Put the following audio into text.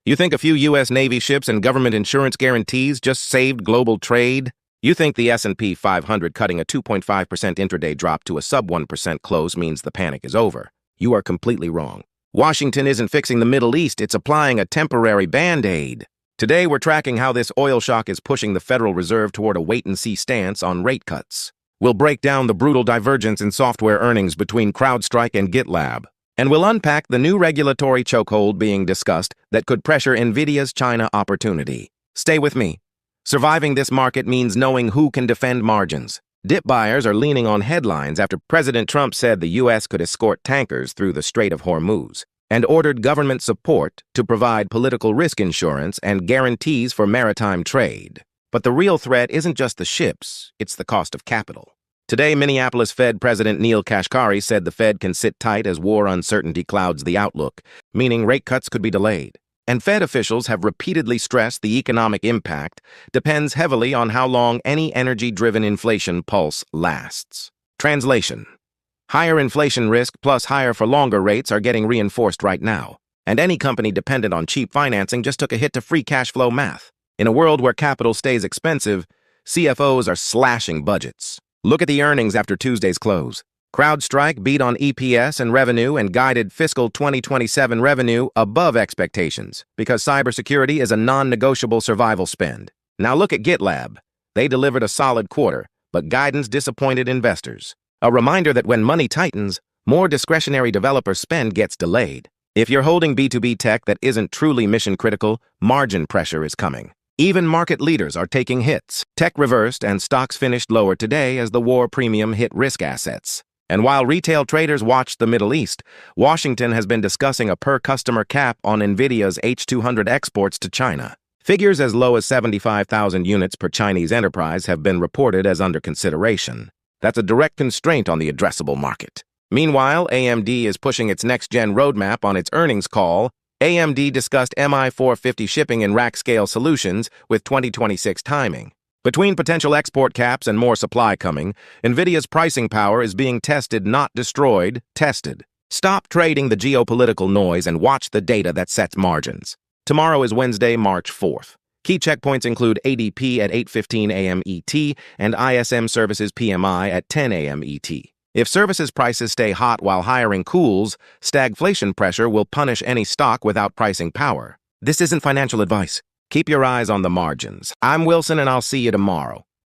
You think a few U.S. Navy ships and government insurance guarantees just saved global trade? You think the S&P 500 cutting a 2.5% intraday drop to a sub-1% close means the panic is over? You are completely wrong. Washington isn't fixing the Middle East, it's applying a temporary Band-Aid. Today, we're tracking how this oil shock is pushing the Federal Reserve toward a wait-and-see stance on rate cuts. We'll break down the brutal divergence in software earnings between CrowdStrike and GitLab. And we'll unpack the new regulatory chokehold being discussed that could pressure Nvidia's China opportunity. Stay with me. Surviving this market means knowing who can defend margins. Dip buyers are leaning on headlines after President Trump said the U.S. could escort tankers through the Strait of Hormuz and ordered government support to provide political risk insurance and guarantees for maritime trade. But the real threat isn't just the ships, it's the cost of capital. Today, Minneapolis Fed President Neil Kashkari said the Fed can sit tight as war uncertainty clouds the outlook, meaning rate cuts could be delayed. And Fed officials have repeatedly stressed the economic impact depends heavily on how long any energy-driven inflation pulse lasts. Translation: higher inflation risk plus higher for longer rates are getting reinforced right now, and any company dependent on cheap financing just took a hit to free cash flow math. In a world where capital stays expensive, CFOs are slashing budgets. Look at the earnings after Tuesday's close. CrowdStrike beat on EPS and revenue and guided fiscal 2027 revenue above expectations because cybersecurity is a non-negotiable survival spend. Now look at GitLab. They delivered a solid quarter, but guidance disappointed investors. A reminder that when money tightens, more discretionary developer spend gets delayed. If you're holding B2B tech that isn't truly mission-critical, margin pressure is coming. Even market leaders are taking hits. Tech reversed and stocks finished lower today as the war premium hit risk assets. And while retail traders watched the Middle East, Washington has been discussing a per-customer cap on Nvidia's H200 exports to China. Figures as low as 75,000 units per Chinese enterprise have been reported as under consideration. That's a direct constraint on the addressable market. Meanwhile, AMD is pushing its next-gen roadmap on its earnings call. AMD discussed MI450 shipping and rack-scale solutions with 2026 timing. Between potential export caps and more supply coming, Nvidia's pricing power is being tested, not destroyed, tested. Stop trading the geopolitical noise and watch the data that sets margins. Tomorrow is Wednesday, March 4th. Key checkpoints include ADP at 8:15 a.m. ET and ISM Services PMI at 10 a.m. ET. If services prices stay hot while hiring cools, stagflation pressure will punish any stock without pricing power. This isn't financial advice. Keep your eyes on the margins. I'm Wilson, and I'll see you tomorrow.